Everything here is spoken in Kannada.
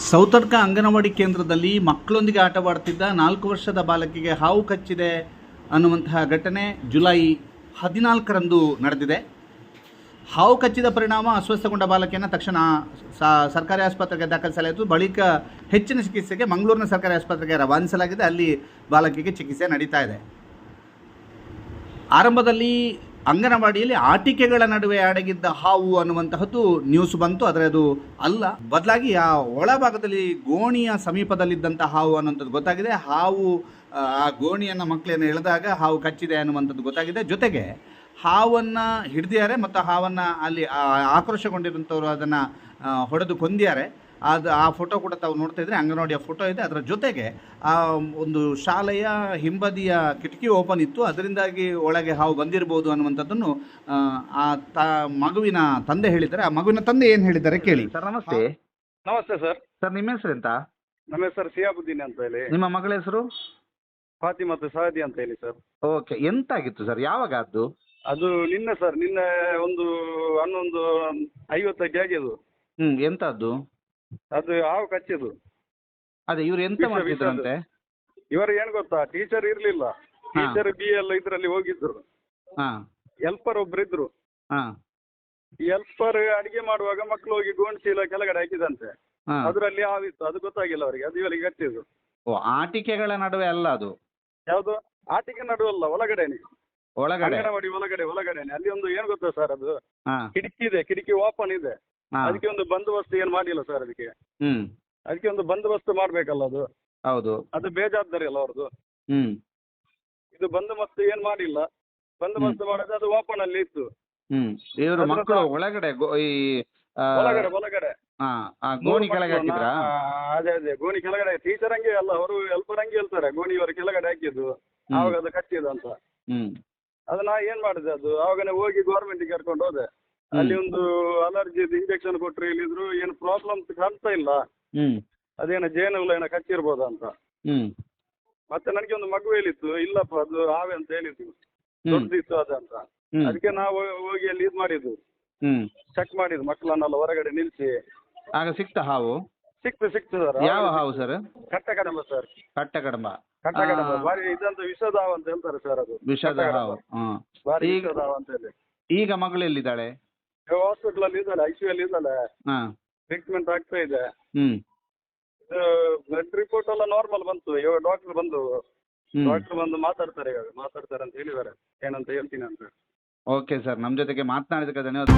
ಸೌತಡ್ಕ ಅಂಗನವಾಡಿ ಕೇಂದ್ರದಲ್ಲಿ ಮಕ್ಕಳೊಂದಿಗೆ ಆಟವಾಡ್ತಿದ್ದ 4 ವರ್ಷದ ಬಾಲಕಿಗೆ ಹಾವು ಕಚ್ಚಿದೆ ಅನ್ನುವಂತಹ ಘಟನೆ ಜುಲೈ 14ರಂದು ನಡೆದಿದೆ. ಹಾವು ಕಚ್ಚಿದ ಪರಿಣಾಮ ಅಸ್ವಸ್ಥಗೊಂಡ ಬಾಲಕಿಯನ್ನು ತಕ್ಷಣ ಸರ್ಕಾರಿ ಆಸ್ಪತ್ರೆಗೆ ದಾಖಲಿಸಲಾಯಿತು. ಬಳಿಕ ಹೆಚ್ಚಿನ ಚಿಕಿತ್ಸೆಗೆ ಮಂಗಳೂರಿನ ಸರ್ಕಾರಿ ಆಸ್ಪತ್ರೆಗೆ ರವಾನಿಸಲಾಗಿದೆ. ಅಲ್ಲಿ ಬಾಲಕಿಗೆ ಚಿಕಿತ್ಸೆ ನಡೀತಾ ಇದೆ. ಆರಂಭದಲ್ಲಿ ಅಂಗನವಾಡಿಯಲ್ಲಿ ಆಟಿಕೆಗಳ ನಡುವೆ ಅಡಗಿದ್ದ ಹಾವು ಅನ್ನುವಂತಹದ್ದು ನ್ಯೂಸ್ ಬಂತು. ಆದರೆ ಅದು ಅಲ್ಲ, ಬದಲಾಗಿ ಆ ಒಳಭಾಗದಲ್ಲಿ ಗೋಣಿಯ ಸಮೀಪದಲ್ಲಿದ್ದಂಥ ಹಾವು ಅನ್ನುವಂಥದ್ದು ಗೊತ್ತಾಗಿದೆ. ಹಾವು ಆ ಗೋಣಿಯನ್ನು ಮಕ್ಕಳನ್ನು ಎಳೆದಾಗ ಹಾವು ಕಚ್ಚಿದೆ ಅನ್ನುವಂಥದ್ದು ಗೊತ್ತಾಗಿದೆ. ಜೊತೆಗೆ ಹಾವನ್ನು ಹಿಡಿದಿದ್ದಾರೆ ಮತ್ತು ಹಾವನ್ನು ಅಲ್ಲಿ ಆಕ್ರೋಶಗೊಂಡಿರುವಂಥವ್ರು ಅದನ್ನು ಹೊಡೆದು ಕೊಂದಿದ್ದಾರೆ. ಆ ಫೋಟೋ ಕೂಡ ತಾವು ನೋಡ್ತಾ ಇದ್ರೆ ಅಂಗನವಾಡಿಯ ಫೋಟೋ ಇದೆ. ಅದರ ಜೊತೆಗೆ ಆ ಒಂದು ಶಾಲೆಯ ಹಿಂಬದಿಯ ಕಿಟಕಿ ಓಪನ್ ಇತ್ತು, ಅದರಿಂದಾಗಿ ಒಳಗೆ ಹಾವು ಬಂದಿರಬಹುದು ಅನ್ನುವಂಥದ್ದನ್ನು ಮಗುವಿನ ತಂದೆ ಹೇಳಿದ್ದಾರೆ. ಆ ಮಗುವಿನ ತಂದೆ ಏನು ಹೇಳಿದ್ದಾರೆ ಕೇಳಿ. ಸರ್ ನಮಸ್ತೆ. ನಮಸ್ತೆ ಸರ್. ಸರ್ ನಿಮ್ಮ ಹೆಸರು ಎಂತ? ನಮ್ಮ ಹೆಸರು ಸಿಯಾಬುದ್ದೀನ್ ಅಂತ ಹೇಳಿ. ನಿಮ್ಮ ಮಗಳ ಹೆಸರು? ಫಾತಿಮಾ ಸಾದಿ ಅಂತ ಹೇಳಿ ಸರ್. Okay, ಎಂತಾಗಿತ್ತು sir? ಯಾವಾಗ ಅದು? ಅದು ನಿನ್ನೆ ಸರ್, ನಿನ್ನೆ ಒಂದು 11:50ಕ್ಕೆ ಆಗಿದ್ದು. ಎಂತದ್ದು? ಅದು ಹಾವು ಕಚ್ಚಿದ್ದು. ಅದೇ ಇವ್ರು ಎಂತ ಮಾಡ್ತಿದ್ರಂತೆ? ಇವರು ಏನ್ ಗೊತ್ತಾ, ಟೀಚರ್ ಇರ್ಲಿಲ್ಲ. ಟೀಚರ್ BL ಇದ್ರಲ್ಲಿ ಹೋಗಿದ್ರು. ಹೆಲ್ಪರ್ ಒಬ್ರು ಇದ್ರು. ಹೆಲ್ಪರ್ ಅಡಿಗೆ ಮಾಡುವಾಗ ಮಕ್ಕಳು ಹೋಗಿ ಗೋಣ್ ಚೀಲ ಕೆಳಗಡೆ ಹಾಕಿದಂತೆ. ಅದರಲ್ಲಿ ಹಾವಿತ್ತು, ಅದು ಗೊತ್ತಾಗಿಲ್ಲ ಅವರಿಗೆ. ಅದು ಇವರಿಗೆ ಕಚ್ಚಿದ್ದು. ಆಟಿಕೆಗಳ ನಡುವೆ ಅಲ್ಲ ಅದು? ಯಾವುದು ಆಟಿಕೆ ನಡುವಲ್ಲ, ಒಳಗಡೆನೆ. ಒಳಗಡೆ ಅಂಗನವಾಡಿ ಒಳಗಡೆನೆ. ಅಲ್ಲಿ ಒಂದು ಏನ್ ಗೊತ್ತಾ ಸರ್, ಅದು ಕಿಟಕಿ ಇದೆ, ಕಿಟಕಿ ಓಪನ್ ಇದೆ. ಅದಕ್ಕೆ ಒಂದು ಬಂದೋಬಸ್ತ್ ಏನ್ ಮಾಡಿಲ್ಲ ಸರ್. ಅದಕ್ಕೆ ಒಂದು ಬಂದೋಬಸ್ತ್ ಮಾಡ್ಬೇಕಲ್ಲ. ಅದು ಹೌದು, ಅದು ಬೇಜವಾಬ್ದಾರಿ ಅಲ್ಲ ಅವ್ರದ್ದು. ಇದು ಬಂದೋಬಸ್ತ್ ಏನ್ ಮಾಡಿಲ್ಲ. ಬಂದೋಬಸ್ತ್ ಮಾಡಿದ್ರೆ ಅದು ಓಪನ್ ಅಲ್ಲಿ ಇತ್ತು. ಇವರು ಮಕ್ಕಳು ಒಳಗಡೆ ಒಳಗಡೆ ಗೋಣಿ ಕೆಳಗೆ ಹಾಕಿದ್ರಾ? ಅದೇ ಗೋಣಿ ಕೆಳಗಡೆ. ಟೀಚರ್ ಹಂಗೆ ಅಲ್ಲ, ಅವರು ಹೆಲ್ಪರ್ ಹಂಗೆ ಹೇಳ್ತಾರೆ, ಗೋಣಿ ಇವರು ಕೆಳಗಡೆ ಹಾಕಿದ್ದು ಆವಾಗ ಅದು ಕಚ್ಚಿದ್ದು ಅಂತ. ಅದನ್ನ ಏನ್ ಮಾಡಿದೆ, ಅದು ಆವಾಗನೇ ಹೋಗಿ ಗೌರ್ಮೆಂಟ್ಗೆ ಕರ್ಕೊಂಡು ಹೋದೆ. ಅಲ್ಲಿ ಒಂದು ಅಲರ್ಜಿ ಇಂಜೆಕ್ಷನ್ ಕೊಟ್ರು. ಇಲ್ಲಿದ್ರು ಏನು ಪ್ರಾಬ್ಲಮ್ ಕಾಣ್ತಾ ಇಲ್ಲ. ಅದೇನೋ ಜೇನುಹುಳ ಏನೋ ಕಚ್ಚಿರ್ಬೋದ ಅಂತ. ಮತ್ತೆ ನನಗೆ ಒಂದು ಮಗು ಹೇಳಿತ್ತು, ಇಲ್ಲಪ್ಪ ಅದು ಹಾವೆ ಅಂತ ಹೇಳಿದ್ದು, ದೊಡ್ಡದಿತ್ತು ಅದಂತ. ಅದಕ್ಕೆ ನಾವು ಹೋಗಿ ಅಲ್ಲಿ ಇದು ಮಾಡಿದ್ದು, ಚೆಕ್ ಮಾಡಿದ್ದು, ಮಕ್ಕಳನ್ನೆಲ್ಲ ಹೊರಗಡೆ ನಿಲ್ಸಿ. ಆಗ ಸಿಕ್ತ ಹಾವು? ಸಿಕ್ತು ಸರ್. ಯಾವ ಹಾವು ಸರ್? ಕಟ್ಟಕಡಂಬ ಸರ್. ಕಟ್ಟಕಡಂಬ ಬಾರಿ ಇದಂತ ವಿಷದ ಹಾವು ಅಂತ ಹೇಳ್ತಾರೆ ಸರ್. ಅದು ವಿಷದ ಹಾವು. ಬಾರಿ ವಿಷದ ಹಾವು ಅಂತ ಹೇಳಿ. ಈಗ ಮಗಳು ಎಲ್ಲಿದ್ದಾಳೆ? ಹಾಸ್ಪಿಟಲ್ ಅಲ್ಲಿ ಇದ್ದಾಳೆ, ICU ಅಲ್ಲಿ ಇದ್ದಾಳೆ. ಟ್ರೀಟ್ಮೆಂಟ್ ಆಗ್ತಾ ಇದೆ. ಬ್ಲಡ್ ರಿಪೋರ್ಟ್ ಎಲ್ಲ ನಾರ್ಮಲ್ ಬಂತು. ಇವಾಗ ಡಾಕ್ಟರ್ ಬಂದು ಮಾತಾಡ್ತಾರೆ ಅಂತ ಹೇಳಿದ್ದಾರೆ. ಏನಂತ ಹೇಳ್ತೀನಿ ಅಂತ. ಓಕೆ ಸರ್, ನಮ್ಮ ಜೊತೆಗೆ ಮಾತನಾಡಿದಕ್ಕೆ ಧನ್ಯವಾದ.